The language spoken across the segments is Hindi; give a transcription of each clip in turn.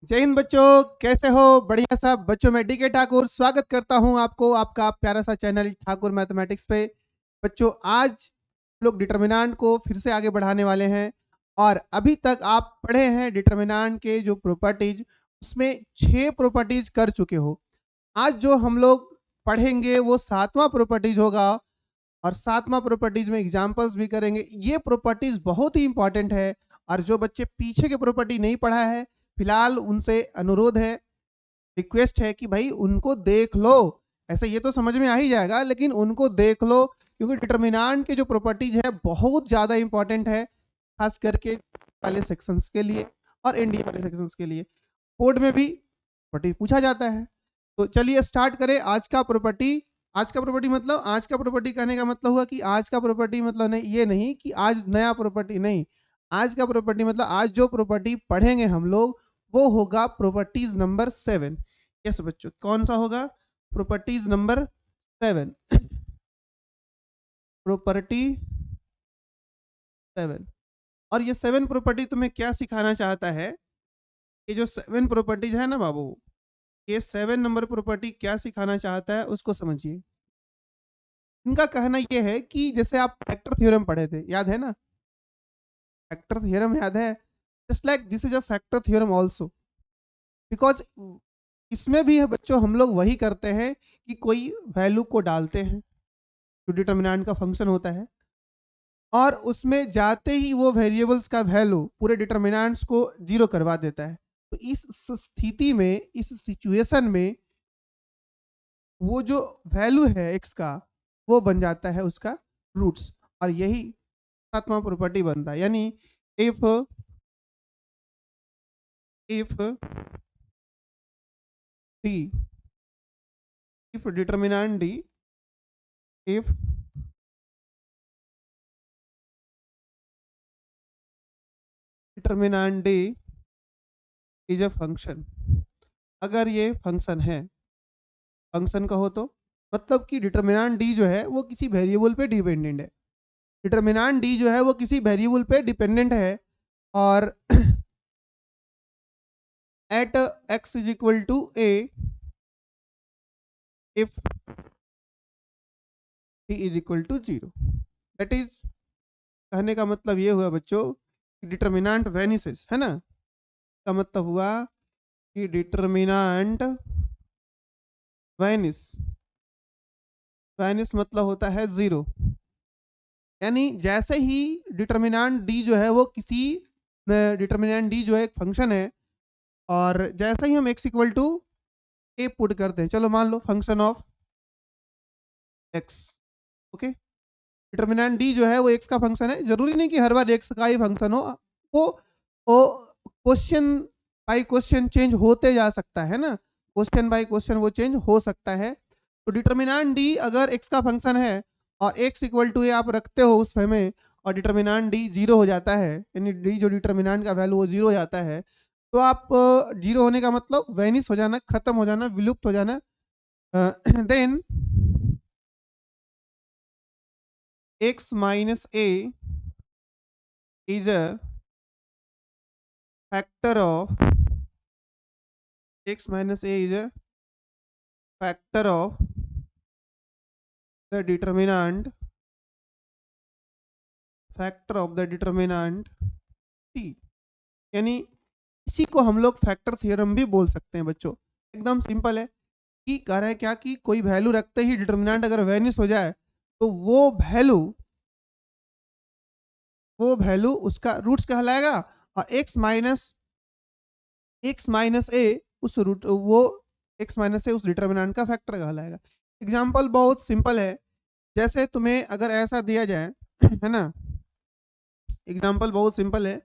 जय हिंद बच्चों, कैसे हो? बढ़िया सब बच्चों। मैं डीके ठाकुर स्वागत करता हूं आपको आपका प्यारा सा चैनल ठाकुर मैथमेटिक्स पे। बच्चों, आज लोग डिटर्मिनेंट को फिर से आगे बढ़ाने वाले हैं। और अभी तक आप पढ़े हैं डिटर्मिनेंट के जो प्रॉपर्टीज, उसमें 6 प्रॉपर्टीज कर चुके हो। आज जो हम लोग पढ़ेंगे वो 7वां प्रॉपर्टीज होगा। और 7वां प्रॉपर्टीज में एग्जाम्पल्स भी करेंगे। ये प्रॉपर्टीज बहुत ही इंपॉर्टेंट है। और जो बच्चे पीछे के प्रॉपर्टी नहीं पढ़ा है, फिलहाल उनसे अनुरोध है, रिक्वेस्ट है कि भाई उनको देख लो। ऐसे ये तो समझ में आ ही जाएगा, लेकिन उनको देख लो, क्योंकि डिटर्मिनेंट के जो प्रॉपर्टीज है बहुत ज्यादा इंपॉर्टेंट है, खास करके वाले सेक्शंस के लिए और इंडिया वाले सेक्शंस के लिए। कोड में भी प्रॉपर्टी पूछा जाता है। तो चलिए स्टार्ट करें आज का प्रॉपर्टी। आज का प्रॉपर्टी मतलब, आज का प्रॉपर्टी कहने का मतलब हुआ कि आज का प्रॉपर्टी मतलब नहीं, ये नहीं कि आज नया प्रॉपर्टी नहीं। आज का प्रॉपर्टी मतलब आज जो प्रॉपर्टी पढ़ेंगे हम लोग वो होगा प्रॉपर्टीज नंबर 7। यस बच्चों, कौन सा होगा? Properties number 7। प्रॉपर्टी 7। और ये 7 प्रॉपर्टी तुम्हें क्या सिखाना चाहता है? ये जो 7 प्रॉपर्टीज है ना बाबू, ये 7 नंबर प्रॉपर्टी क्या सिखाना चाहता है उसको समझिए। इनका कहना यह है कि जैसे आप फैक्टर थ्योरम पढ़े थे, याद है ना? फैक्टर थ्योरम याद है? Just like this is a factor theorem also, because इसमें भी है बच्चों, हम लोग वही करते हैं कि कोई वैल्यू को डालते हैं जो डिटर्मिनेंट का फंक्शन होता है, और उसमें जाते ही वो वेरिएबल्स का वैल्यू पूरे डिटर्मिनेंट्स को जीरो करवा देता है। तो इस स्थिति में, इस सिचुएशन में, वो जो वैल्यू है एक्स का, वो बन जाता है उसका रूट्स। और यही 7वां प्रॉपर्टी बनता है। यानी if if D if determinant D if determinant D is a function. अगर ये फंक्शन है, फंक्शन कहो तो मतलब कि डिटर्मिनेंट डी जो है वो किसी वेरिएबल पे डिपेंडेंट है। डिटर्मिनेंट डी जो है वो किसी वेरिएबल पे डिपेंडेंट है। और at x is equal to a if d is equal to zero. That is, कहने का मतलब ये हुआ बच्चों कि डिटर्मिनेंट वेनिसेस, है ना? का मतलब हुआ कि डिटर्मिनेंट वेनिस। वेनिस मतलब होता है जीरो। यानी जैसे ही डिटर्मिनेंट डी जो है वो किसी, डिटर्मिनेंट डी जो है एक फंक्शन है, और जैसे ही हम x equal to a put करते हैं, चलो मान लो function of x, okay, determinant D जो है वो एक्स का फंक्शन है। जरूरी नहीं कि हर बार एक्स का ही फंक्शन हो, वो क्वेश्चन बाई क्वेश्चन चेंज होते जा सकता है ना, क्वेश्चन बाई क्वेश्चन वो चेंज हो सकता है। तो डिटर्मिनेंट डी अगर एक्स का फंक्शन है और एक्स इक्वल टू ए आप रखते हो उस में, और डिटर्मिनेंट डी जीरो हो जाता है, यानी डी जो डिटर्मिनेंट का वैल्यू वो जीरो हो जाता है, तो आप जीरो होने का मतलब वेनिस हो जाना, खत्म हो जाना, विलुप्त हो जाना। Then x minus a is a factor of x minus a is a factor of the determinant, factor of the determinant t। यानी इसी को हम लोग फैक्टर थ्योरम भी बोल सकते हैं बच्चों। एकदम सिंपल है कि कह रहा है क्या कि कोई वैल्यू रखते ही डिटर्मिनेंट अगर वेनिस हो जाए तो वो वैल्यू उसका रूट्स कहलाएगा। और x माइनस ए उस रूट वो x माइनस ए उस डिटर्मिनेंट का फैक्टर कहलाएगा। एग्जाम्पल बहुत सिंपल है। जैसे तुम्हें अगर ऐसा दिया जाए है ना, एग्जाम्पल बहुत सिंपल है।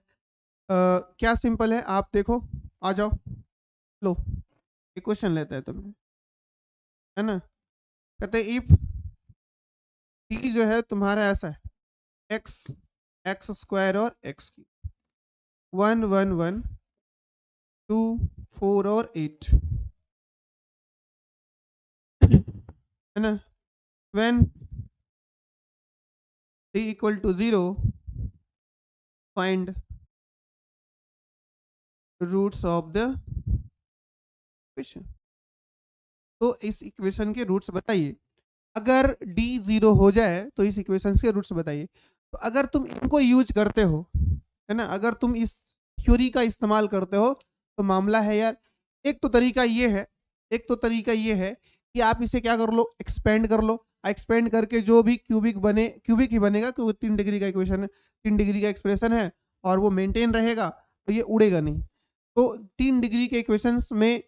क्या सिंपल है आप देखो, आ जाओ, लो ये क्वेश्चन लेते हैं तुम्हें, है ना? कहते इफ टी जो है तुम्हारा ऐसा है, एक्स एक्स स्क्वायर और एक्स की 1 1 1 2 4 और 8, है ना? When t equal to zero, find roots of the equation. तो इस इक्वेशन के रूट्स बताइए। अगर डी 0 हो जाए तो इस इक्वेशन के रूट्स बताइए। तो अगर तुम इनको यूज करते हो, है ना, अगर तुम इस थ्योरी का इस्तेमाल करते हो तो मामला है यार। एक तो तरीका ये है, एक तो तरीका ये है कि आप इसे क्या कर लो, एक्सपेंड कर लो। एक्सपेंड करके जो भी क्यूबिक बने, क्यूबिक ही बनेगा क्योंकि 3 डिग्री का इक्वेशन है, 3 डिग्री का एक्सप्रेशन है और वो मेंटेन रहेगा, तो ये उड़ेगा नहीं। तो 3 डिग्री के इक्वेशंस में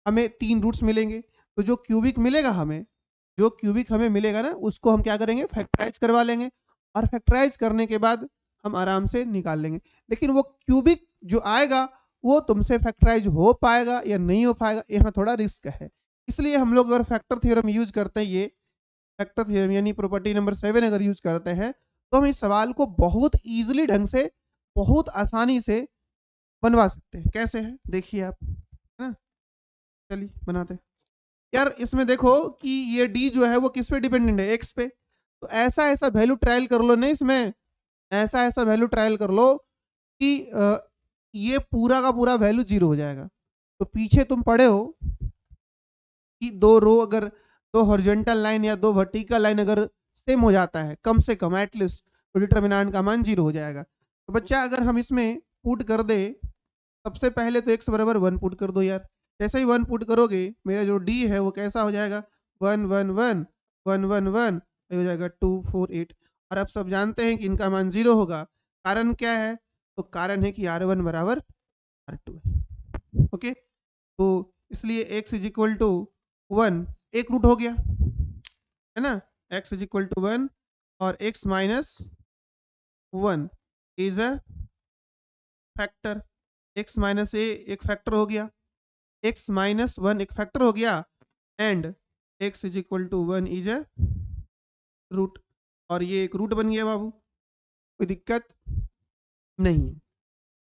हमें 3 रूट्स मिलेंगे। तो जो क्यूबिक मिलेगा हमें, जो क्यूबिक हमें मिलेगा ना, उसको हम क्या करेंगे, फैक्टराइज करवा लेंगे। और फैक्टराइज करने के बाद हम आराम से निकाल लेंगे। लेकिन वो क्यूबिक जो आएगा वो तुमसे फैक्टराइज हो पाएगा या नहीं हो पाएगा, यहाँ थोड़ा रिस्क है। इसलिए हम लोग अगर फैक्टर थ्योरम यूज करते हैं, ये फैक्टर थ्योरम यानी प्रॉपर्टी नंबर 7 अगर यूज करते हैं, तो हम इस सवाल को बहुत ईजिली ढंग से, बहुत आसानी से बनवा सकते हैं। कैसे है देखिए आप, है ना। चलिए बनाते हैं। यार इसमें देखो कि ये डी जो है वो किस पे डिपेंडेंट है, एक्स पे। तो ऐसा ऐसा वैल्यू ट्रायल कर लो ना इसमें, ऐसा ऐसा वैल्यू ट्रायल कर लो कि ये पूरा का पूरा वैल्यू 0 हो जाएगा। तो पीछे तुम पढ़े हो कि दो रो अगर, दो हॉरिजॉन्टल लाइन या दो वर्टिकल लाइन अगर सेम हो जाता है कम से कम एटलीस्ट, तो डिटर्मिनेंट का मान 0 हो जाएगा। तो बच्चा अगर हम इसमें पुट कर दे, सबसे पहले तो x बराबर 1 पुट कर दो यार। जैसे ही 1 पुट करोगे मेरा जो d है वो कैसा हो जाएगा, 1 1 1 1 1 1, ये हो जाएगा 2 4 8। और आप सब जानते हैं कि इनका मान 0 होगा। कारण क्या है, तो कारण है कि r1 बराबर r2 है। ओके, तो इसलिए x इज इक्वल टू 1, एक रूट हो गया, है ना। x इज इक्वल टू 1 और x minus 1 is a factor. x minus a एक फैक्टर हो गया, x माइनस 1 एक फैक्टर हो गया, and x is equal to 1 is a root. और ये एक रूट बन गया बाबू, कोई दिक्कत नहीं है,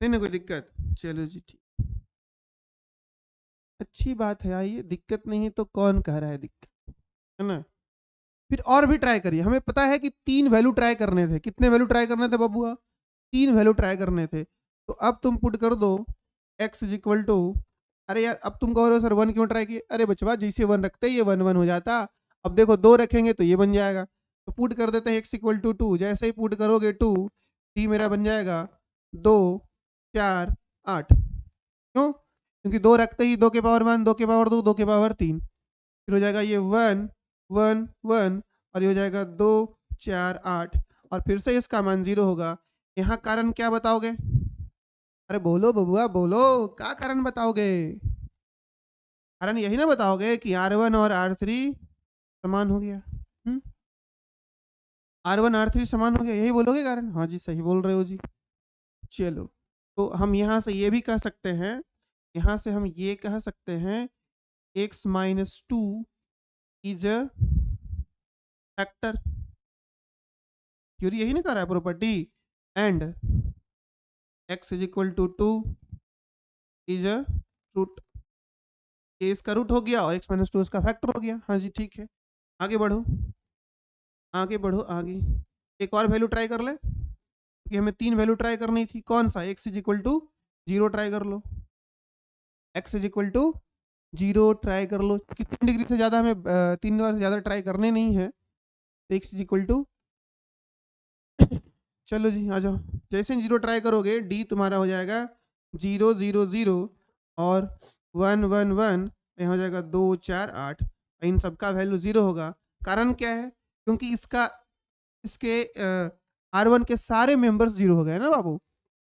नहीं ना कोई दिक्कत। चलो जी ठीक, अच्छी बात है। आइए, दिक्कत नहीं है तो कौन कह रहा है दिक्कत, है ना। फिर और भी ट्राई करिए। हमें पता है कि 3 वैल्यू ट्राई करने थे। कितने वैल्यू ट्राई करने थे बाबूआ, 3 वैल्यू ट्राई करने थे। तो अब तुम पुट कर दो x इज इक्वल टू, अरे यार अब तुम कह रहे हो सर 1 क्यों ट्राई किए, अरे बचवा जैसे 1 रखते ही ये 1 1 हो जाता। अब देखो 2 रखेंगे तो ये बन जाएगा। तो पुट कर देते हैं x इक्वल टू 2। जैसे ही पुट करोगे 2, t मेरा बन जाएगा 2 4 8। क्यों, क्योंकि 2 रखते ही 2 के पावर 1, 2 के पावर 2, 2 के पावर 3, फिर हो जाएगा ये 1 1 1, और ये हो जाएगा 2 4 8, और फिर से इसका मान 0 होगा। यहाँ कारण क्या बताओगे, अरे बोलो बबुआ बोलो, क्या कारण बताओगे। कारण यही ना बताओगे कि R1 और R3 समान हो गया। R1 R3 समान हो गया, यही बोलोगे कारण। हाँ जी सही बोल रहे हो जी। चलो, तो हम यहाँ से ये भी कह सकते हैं, यहाँ से हम ये कह सकते हैं x minus 2 is a factor. क्योंकि यही ना कर रहा है property, and x is equal to 2 is a root. ये इसका रूट हो गया और x माइनस 2 इसका फैक्टर हो गया। हाँ जी ठीक है, आगे बढ़ो, आगे बढ़ो आगे। एक और वैल्यू ट्राई कर ले, क्योंकि हमें 3 वैल्यू ट्राई करनी थी। कौन सा, x is equal to 0 try कर लो, x is equal to 0 try कर लो। कि 3 डिग्री से ज़्यादा हमें 3 बार से ज़्यादा ट्राई करने नहीं है। तो x इज इक्वल टू चलो जी आ जाओ। जैसे 0 ट्राई करोगे d तुम्हारा हो जाएगा 0 0 0 और 1 1 1, यहाँ हो जाएगा 2 4 8। इन सबका वैल्यू 0 होगा। कारण क्या है, क्योंकि इसका, इसके R1 के सारे मेंबर्स 0 हो गए ना बाबू,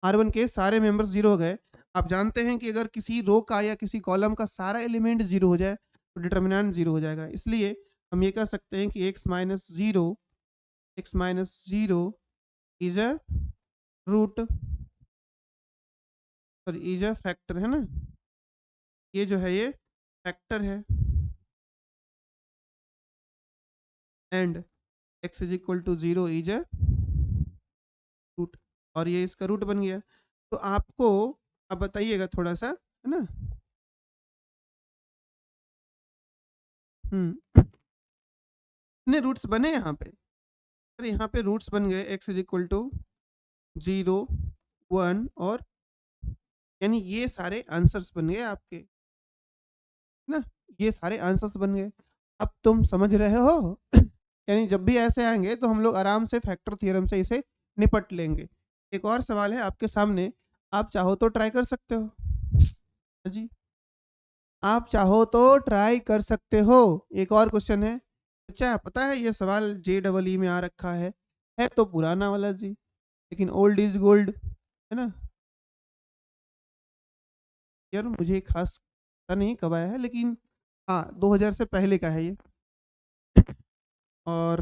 R1 के सारे मेंबर्स 0 हो गए। आप जानते हैं कि अगर किसी रो का या किसी कॉलम का सारा एलिमेंट 0 हो जाए तो डिटर्मिनेंट 0 हो जाएगा। इसलिए हम ये कह सकते हैं कि x minus 0, x minus 0 is a root, और इज अ फैक्टर, है ना। ये जो है ये फैक्टर है, and x is equal to 0 is a root, और ये इसका रूट बन गया। तो आपको अब बताइएगा थोड़ा सा, है ना। कितने रूट्स बने यहाँ पे, अरे यहाँ पे रूट्स बन गए x इज इक्वल टू 0 1 और, यानी ये सारे आंसर्स बन गए आपके। ना, ये सारे आंसर्स बन गए। अब तुम समझ रहे हो यानी जब भी ऐसे आएंगे तो हम लोग आराम से फैक्टर थ्योरम से इसे निपट लेंगे। एक और सवाल है आपके सामने, आप चाहो तो ट्राई कर सकते हो जी, आप चाहो तो ट्राई कर सकते हो। एक और क्वेश्चन है, अच्छा पता है ये सवाल जे डबल ई में आ रखा है तो पुराना वाला जी, लेकिन ओल्ड इज गोल्ड, है ना यार, मुझे खास पता नहीं कब आया है, लेकिन हाँ 2000 से पहले का है ये। और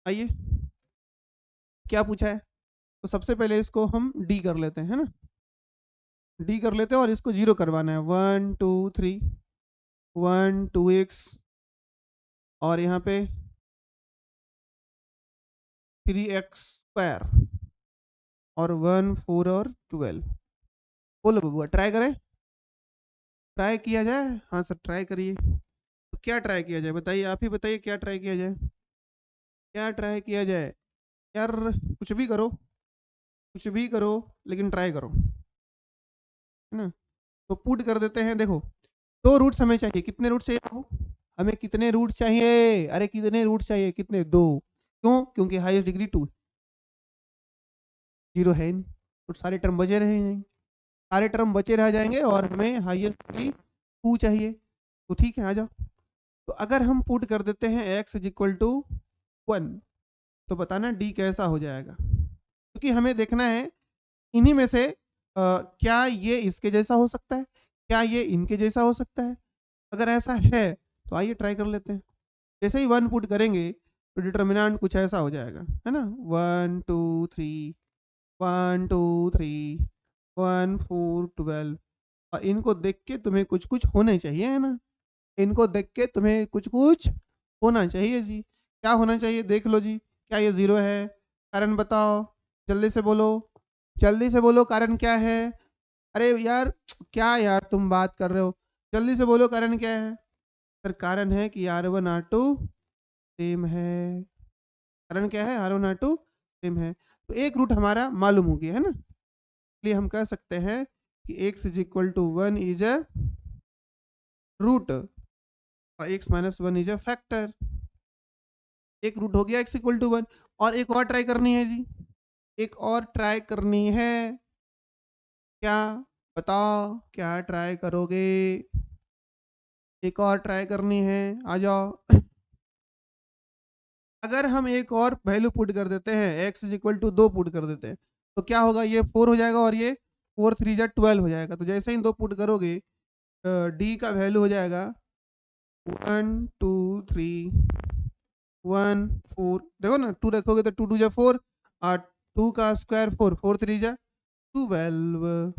आइए, क्या पूछा है, तो सबसे पहले इसको हम डी कर लेते हैं, है ना, डी कर लेते हैं और इसको जीरो करवाना है, 1 2 3, 1 2x, और यहाँ पे 3x² और 1 4 और 12। बोलो बबुआ, ट्राई करें, ट्राई किया जाए, हाँ सर ट्राई करिए। तो क्या ट्राई किया जाए बताइए, आप ही बताइए क्या ट्राई किया जाए, क्या ट्राई किया जाए यार, कुछ भी करो, कुछ भी करो, लेकिन ट्राई करो, है ना। तो पुट कर देते हैं, देखो दो रूट्स हमें चाहिए, कितने रूट चाहिए आपको, हमें कितने रूट चाहिए, अरे कितने रूट चाहिए, कितने, दो, क्यों, क्योंकि हाईएस्ट डिग्री 2, जीरो है नहीं, तो सारे टर्म बचे रहे नहीं, सारे टर्म बचे रह जाएंगे और हमें हाईएस्ट डिग्री 2 चाहिए। तो ठीक है, आ जाओ। तो अगर हम पुट कर देते हैं x इज इक्वल टू 1, तो बताना डी कैसा हो जाएगा, क्योंकि हमें देखना है इन्हीं में से क्या ये इसके जैसा हो सकता है, क्या ये इनके जैसा हो सकता है। अगर ऐसा है तो आइए ट्राई कर लेते हैं। जैसे ही 1 पुट करेंगे तो डिटर्मिनेंट कुछ ऐसा हो जाएगा, है ना, 1 2 3, 1 2 3, 1 4 12। और इनको देख के तुम्हें कुछ कुछ होने चाहिए, है ना, इनको देख के तुम्हें कुछ कुछ होना चाहिए जी। क्या होना चाहिए देख लो जी, क्या ये जीरो है, कारण बताओ, जल्दी से बोलो, जल्दी से बोलो, कारण क्या है, अरे यार क्या यार तुम बात कर रहे हो, जल्दी से बोलो कारण क्या है। सर कारण है कि R1 R2 सेम है, कारण क्या है, R1 R2 सेम है, तो एक रूट हमारा मालूम हो गया, है ना, इसलिए हम कह सकते हैं कि x is equal to 1 is a root और x-1 इज अ फैक्टर। एक रूट हो गया x इक्वल टू 1, और एक और ट्राई करनी है जी, एक और ट्राई करनी है, क्या बताओ, क्या ट्राई करोगे, एक और ट्राई करनी है, आ जाओ। अगर हम एक और वैल्यू पुट कर देते हैं, x is equal to 2 put कर देते हैं, तो क्या होगा, ये 4 हो जाएगा और ये 4 3 12 हो जाएगा। तो जैसे ही 2 पुट करोगे डी का वैल्यू हो जाएगा 1 2 3 1 4, देखो ना 2 रखोगे तो 2 2 4, और 2 का स्क्वायर 4, 4 3 12,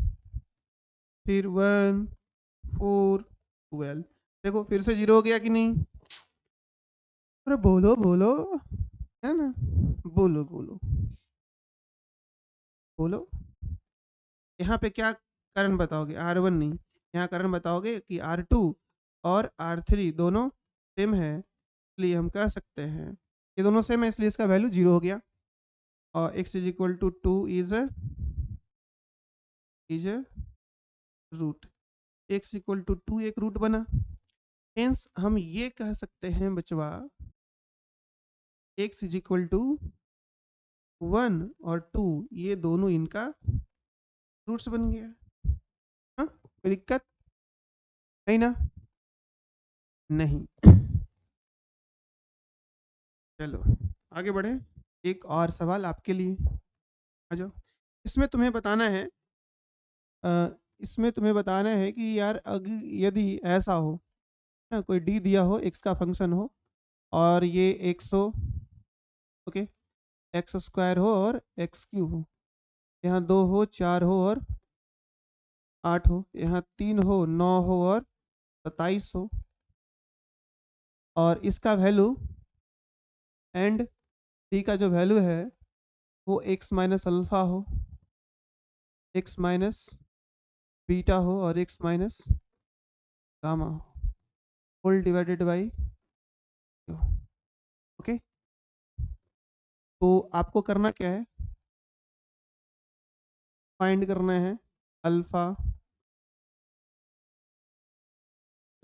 फिर 1 4 12, देखो फिर से जीरो हो गया कि नहीं, अरे बोलो बोलो, है ना, बोलो बोलो बोलो, यहाँ पे क्या कारण बताओगे, R1 नहीं, यहाँ कारण बताओगे कि R2 और R3 दोनों सेम है, इसलिए हम कह सकते हैं ये दोनों सेम है, इसलिए इसका वैल्यू जीरो हो गया, और x is equal to 2 is root, x equal to 2 एक रूट बना, हेंस हम ये कह सकते हैं बचवा, x इज इक्वल टू 1 और 2 ये दोनों इनका रूट्स बन गया। हाँ कोई दिक्कत नहीं ना, नहीं। चलो आगे बढ़े, एक और सवाल आपके लिए, आ जाओ। इसमें तुम्हें बताना है, अ, इसमें तुम्हें बताना है कि यार अगर यदि ऐसा हो ना, कोई डी दिया हो, एक्स का फंक्शन हो, और ये एक्स हो, ओके, एक्स स्क्वायर हो और एक्स क्यूब हो, यहाँ 2 हो, 4 हो और 8 हो, यहाँ 3 हो, 9 हो और 27 हो, और इसका वैल्यू एंड डी का जो वैल्यू है वो एक्स माइनस अल्फा हो, एक्स माइनस बीटा हो और एक्स माइनस गामा हो, होल डिवाइडेड बाई, ओके। तो आपको करना क्या है, फाइंड करना है alpha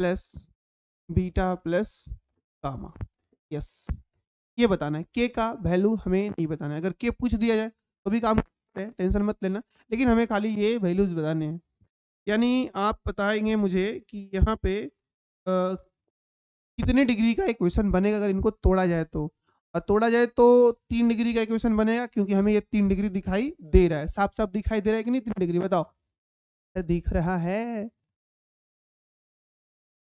plus beta plus gamma. Yes, ये बताना है। के का वैल्यू हमें नहीं बताना है। अगर के पूछ दिया जाए तो भी काम करते हैं, टेंशन मत लेना, लेकिन हमें खाली ये वैल्यूज बताने हैं। यानी आप बताएंगे मुझे कि यहाँ पे कितने डिग्री का इक्वेशन बनेगा अगर इनको तोड़ा जाए तो। और तोड़ा जाए तो 3 डिग्री का इक्वेशन बनेगा, क्योंकि हमें ये 3 डिग्री दिखाई दे रहा है। साफ साफ दिखाई दे रहा है कि नहीं 3 डिग्री, बताओ। दिख रहा है?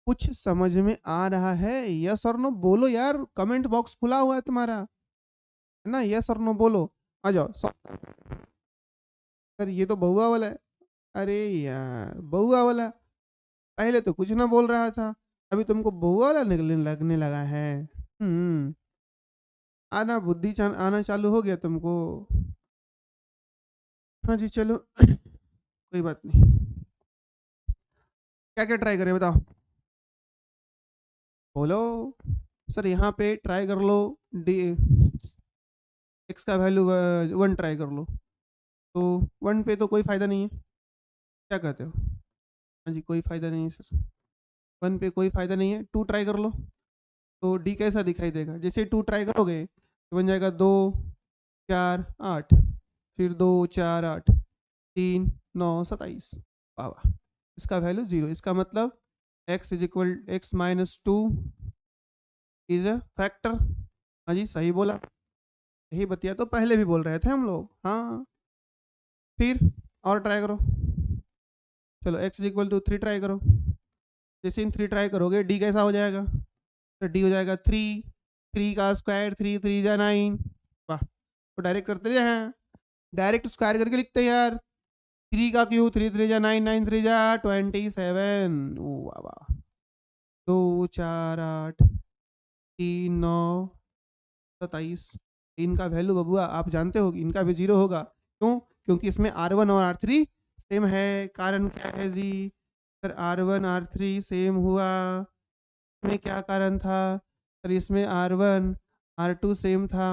कुछ समझ में आ रहा है? यस और नो बोलो यार, कमेंट बॉक्स खुला हुआ है तुम्हारा, है ना? यस और नो बोलो, आ जाओ। सर ये तो बहुआ वाला है। अरे यार बहुआ वाला, पहले तो कुछ ना बोल रहा था, अभी तुमको बहुआ वाला निकलने लगने लगा है। हम्म, आना बुद्धि आना चालू हो गया तुमको। हाँ जी चलो कोई बात नहीं। क्या क्या ट्राई करें बताओ, बोलो। सर यहाँ पे ट्राई कर लो, डी एक्स का वैल्यू 1 ट्राई कर लो। तो 1 पे तो कोई फायदा नहीं है, क्या कहते हो? हाँ जी कोई फायदा नहीं है सर, 1 पे कोई फायदा नहीं है। 2 ट्राई कर लो, तो डी कैसा दिखाई देगा? जैसे 2 ट्राई करोगे तो बन जाएगा 2 4 8, फिर 2 4 8, 3 9 27। वाह वाह, इसका वैल्यू 0, इसका मतलब x is equal x minus 2 is a factor. हाँ जी सही बोला, यही बतिया तो पहले भी बोल रहे थे हम लोग। हाँ, फिर और ट्राई करो, चलो x is equal to 3 try करो। जैसे इन 3 ट्राई करोगे डी कैसा हो जाएगा? तो डी हो जाएगा 3, 3 का स्क्वायर 3 3 जा 9। वाह, तो डायरेक्ट करते हैं, डायरेक्ट स्क्वायर करके लिखते हैं यार। 3 का क्यू 3 3 जा 9, 9 3 जा 27। वाह वाह, 2 4 8 3 9 27। इनका वैल्यू बबुआ आप जानते हो कि इनका भी 0 होगा। क्यों? क्योंकि इसमें R1 और R3 सेम है। कारण क्या है जी? सर R1 R3 सेम हुआ, में क्या कारण था? सर इसमें R1 R2 सेम था,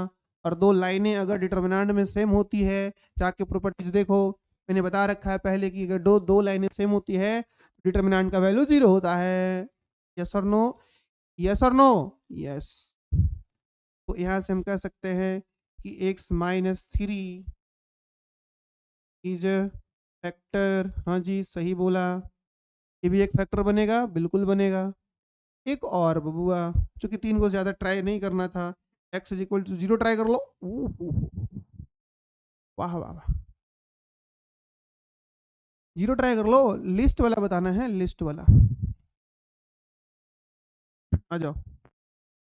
और दो लाइनें अगर डिटर्मिनेंट में सेम होती है, जाके प्रॉपर्टीज देखो, मैंने बता रखा है पहले कि अगर दो दो लाइनें सेम होती है डिटर्मिनेंट का वैल्यू 0 होता है। यस और नो? यस और नो? यस। तो यहाँ से हम कह सकते हैं कि x माइनस 3 इज फैक्टर। हाँ जी सही बोला, ये भी एक फैक्टर बनेगा, बिल्कुल बनेगा। एक और बबुआ, चूंकि 3 को ज्यादा ट्राई नहीं करना था, x is equal to 0 try कर लो। वाह वाह वाह, 0 ट्राई कर लो, लिस्ट वाला बताना है, लिस्ट वाला। आ जाओ,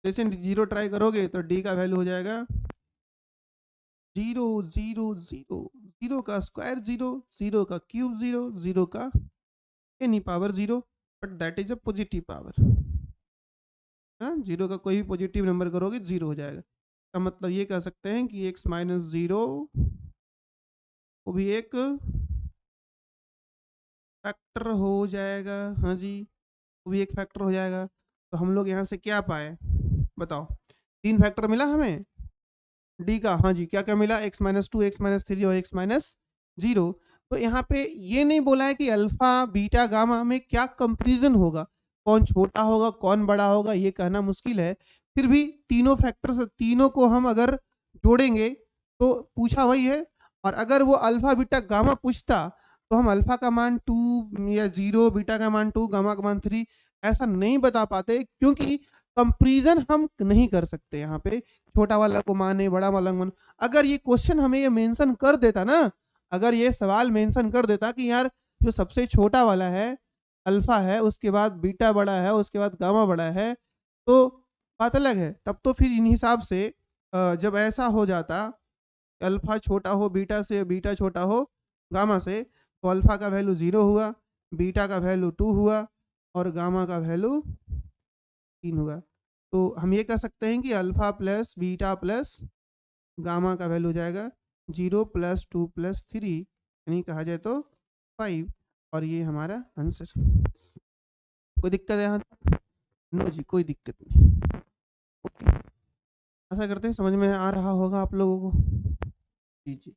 जैसे 0 ट्राई करोगे तो d का वैल्यू हो जाएगा 0 0 0, 0 का स्क्वायर 0, 0 का क्यूब 0, 0 का any power 0, but that is a positive power. है ना, 0 का कोई भी पॉजिटिव नंबर करोगे 0 हो जाएगा। का मतलब ये कह सकते हैं कि x माइनस 0 वो भी एक फैक्टर हो जाएगा। हाँ जी, वो भी एक फैक्टर हो जाएगा। तो हम लोग यहाँ से क्या पाए बताओ? 3 फैक्टर मिला हमें डी का। हाँ जी, क्या क्या मिला? एक्स माइनस 2, एक्स माइनस 3 और एक्स माइनस 0। तो यहाँ पे ये नहीं बोला है कि अल्फा बीटा गामा में क्या कंपेरिजन होगा, कौन छोटा होगा कौन बड़ा होगा, ये कहना मुश्किल है। फिर भी तीनों फैक्टर्स, तीनों को हम अगर जोड़ेंगे तो पूछा वही है। और अगर वो अल्फा बीटा गामा पूछता तो हम अल्फा का मान 2 या 0, बीटा का मान 2, गामा का मान 3 ऐसा नहीं बता पाते, क्योंकि कंपेरिजन हम नहीं कर सकते। यहाँ पे छोटा वाला को माने बड़ा वाला को माने। अगर ये क्वेश्चन हमें ये मेंशन कर देता ना, अगर ये सवाल मेंशन कर देता कि यार जो सबसे छोटा वाला है अल्फा है, उसके बाद बीटा बड़ा है, उसके बाद गामा बड़ा है, तो बात अलग है। तब तो फिर इन हिसाब से जब ऐसा हो जाता, अल्फा छोटा हो बीटा से, बीटा छोटा हो गामा से, तो अल्फा का वैल्यू 0 हुआ, बीटा का वैल्यू 2 हुआ, और गामा का वैल्यू 3 हुआ। तो हम ये कह सकते हैं कि alpha plus beta plus gamma का वैल्यू हो जाएगा 0 प्लस 2 प्लस 3, यानी कहा जाए तो 5। और ये हमारा आंसर। कोई दिक्कत है यहाँ तक? नो जी कोई दिक्कत नहीं। ओके, आशा करते हैं समझ में आ रहा होगा आप लोगों को। जी जी।